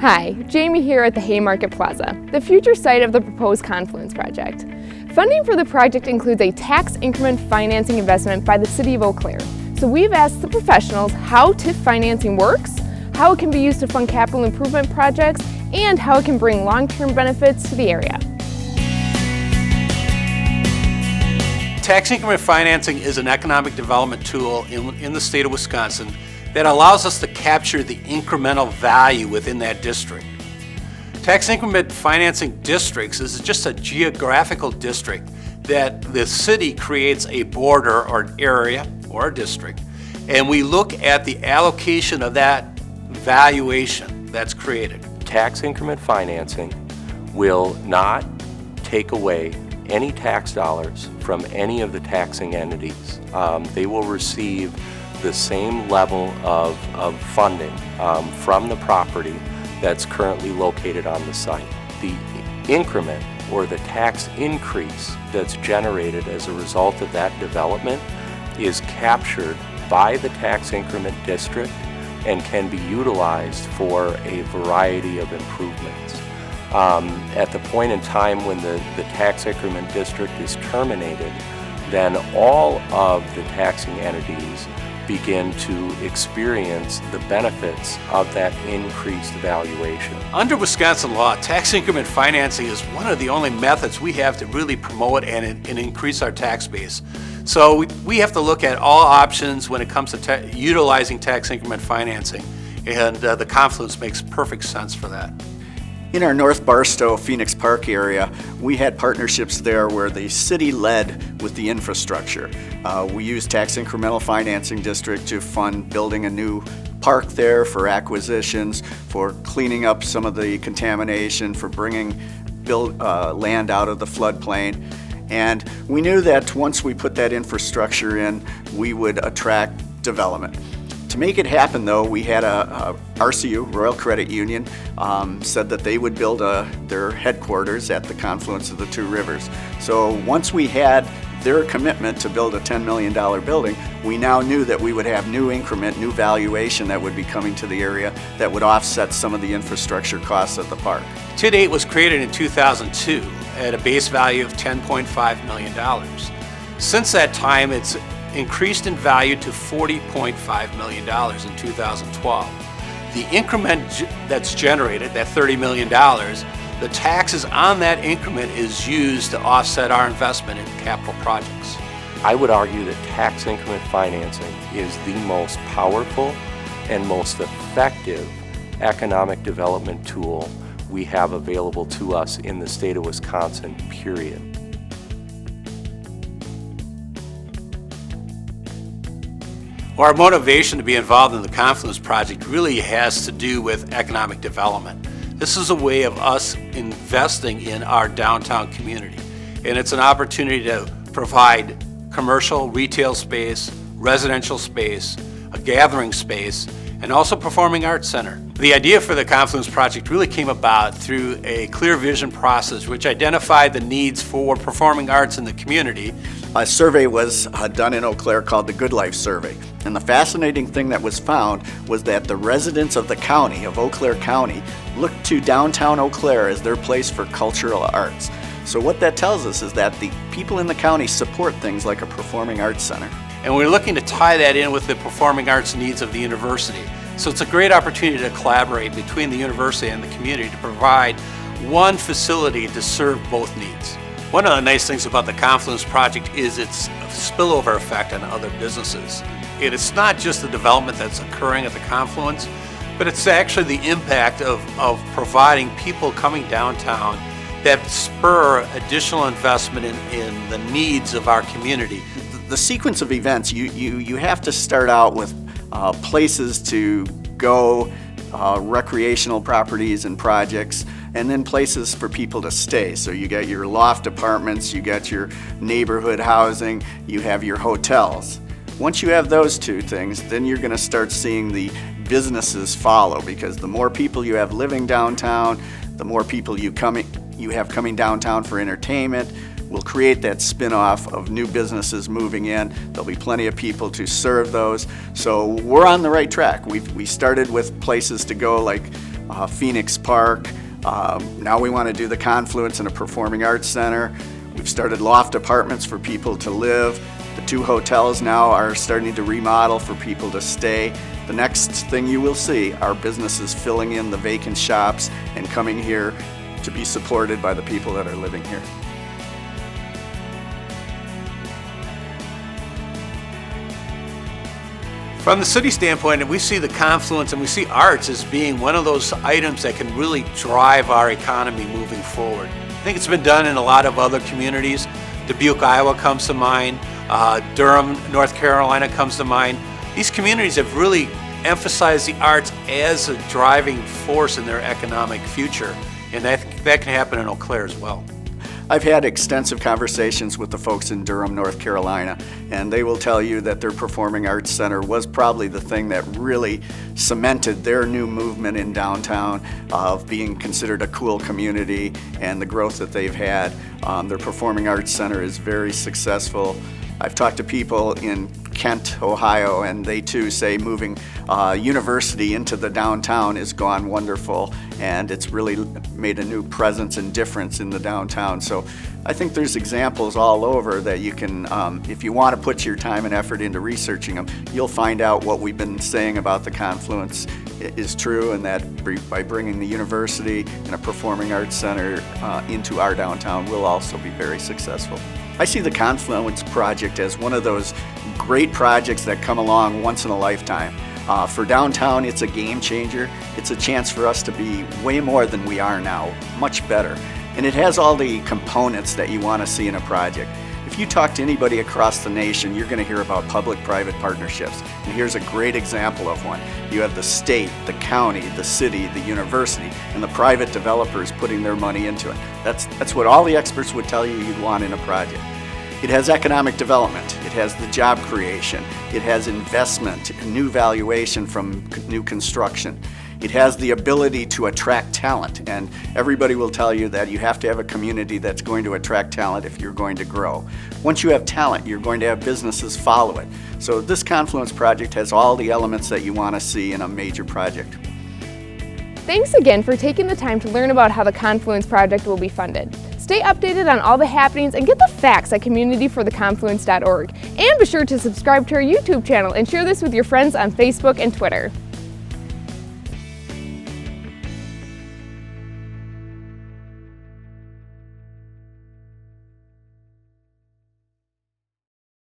Hi, Jamie here at the Haymarket Plaza, the future site of the proposed Confluence Project. Funding for the project includes a tax increment financing investment by the City of Eau Claire. So we've asked the professionals how TIF financing works, how it can be used to fund capital improvement projects, and how it can bring long-term benefits to the area. Tax increment financing is an economic development tool in the state of Wisconsin that allows us to capture the incremental value within that district. Tax increment financing districts is just a geographical district that the city creates a border or area or a district, and we look at the allocation of that valuation that's created. Tax increment financing will not take away any tax dollars from any of the taxing entities. They will receive the same level of funding from the property that's currently located on the site. The increment or the tax increase that's generated as a result of that development is captured by the tax increment district and can be utilized for a variety of improvements. At the point in time when the tax increment district is terminated, then all of the taxing entities begin to experience the benefits of that increased valuation. Under Wisconsin law, tax increment financing is one of the only methods we have to really promote and increase our tax base. So we have to look at all options when it comes to utilizing tax increment financing, and the Confluence makes perfect sense for that. In our North Barstow, Phoenix Park area, we had partnerships there where the city led with the infrastructure. We used Tax Incremental Financing District to fund building a new park there for acquisitions, for cleaning up some of the contamination, for bringing land out of the floodplain. And we knew that once we put that infrastructure in, we would attract development. To make it happen, though, we had a RCU, Royal Credit Union, said that they would build their headquarters at the confluence of the two rivers. So once we had their commitment to build a $10 million building, we now knew that we would have new increment, new valuation that would be coming to the area that would offset some of the infrastructure costs of the park. TID 8 was created in 2002 at a base value of $10.5 million. Since that time, it's increased in value to $40.5 million in 2012. The increment that's generated, that $30 million, the taxes on that increment is used to offset our investment in capital projects. I would argue that tax increment financing is the most powerful and most effective economic development tool we have available to us in the state of Wisconsin, period. Well, our motivation to be involved in the Confluence Project really has to do with economic development. This is a way of us investing in our downtown community, and it's an opportunity to provide commercial, retail space, residential space, a gathering space, and also performing arts center. The idea for the Confluence Project really came about through a clear vision process which identified the needs for performing arts in the community. A survey was done in Eau Claire called the Good Life Survey. And the fascinating thing that was found was that the residents of the county, of Eau Claire County, looked to downtown Eau Claire as their place for cultural arts. So what that tells us is that the people in the county support things like a performing arts center. And we're looking to tie that in with the performing arts needs of the university. So it's a great opportunity to collaborate between the university and the community to provide one facility to serve both needs. One of the nice things about the Confluence Project is its spillover effect on other businesses. It's not just the development that's occurring at the Confluence, but it's actually the impact of providing people coming downtown that spur additional investment in the needs of our community. The sequence of events, you have to start out with places to go, recreational properties and projects, and then places for people to stay. So you got your loft apartments, you got your neighborhood housing, you have your hotels. Once you have those two things, then you're going to start seeing the businesses follow, because the more people you have living downtown, the more people you have coming downtown for entertainment, will create that spin-off of new businesses moving in. There'll be plenty of people to serve those. So we're on the right track. We started with places to go like Phoenix Park. Now we want to do the Confluence and a Performing Arts Center. We've started loft apartments for people to live. The 2 hotels now are starting to remodel for people to stay. The next thing you will see are businesses filling in the vacant shops and coming here to be supported by the people that are living here. From the city standpoint, we see the Confluence and we see arts as being one of those items that can really drive our economy moving forward. I think it's been done in a lot of other communities. Dubuque, Iowa comes to mind. Durham, North Carolina comes to mind. These communities have really emphasized the arts as a driving force in their economic future, and that can happen in Eau Claire as well. I've had extensive conversations with the folks in Durham, North Carolina, and they will tell you that their Performing Arts Center was probably the thing that really cemented their new movement in downtown of being considered a cool community and the growth that they've had. Their Performing Arts Center is very successful. I've talked to people in Kent, Ohio, and they too say moving university into the downtown has gone wonderful, and it's really made a new presence and difference in the downtown. So I think there's examples all over that you can, if you want to put your time and effort into researching them, you'll find out what we've been saying about the Confluence is true, and that by bringing the university and a Performing Arts Center into our downtown, we'll also be very successful. I see the Confluence Project as one of those great projects that come along once in a lifetime. For downtown, it's a game changer. It's a chance for us to be way more than we are now, much better. And it has all the components that you want to see in a project. If you talk to anybody across the nation, you're going to hear about public-private partnerships. And here's a great example of one. You have the state, the county, the city, the university, and the private developers putting their money into it. That's what all the experts would tell you you'd want in a project. It has economic development, it has the job creation, it has investment, new valuation from new construction. It has the ability to attract talent, and everybody will tell you that you have to have a community that's going to attract talent if you're going to grow. Once you have talent, you're going to have businesses follow it. So this Confluence Project has all the elements that you want to see in a major project. Thanks again for taking the time to learn about how the Confluence Project will be funded. Stay updated on all the happenings and get the facts at communityfortheconfluence.org. And be sure to subscribe to our YouTube channel and share this with your friends on Facebook and Twitter.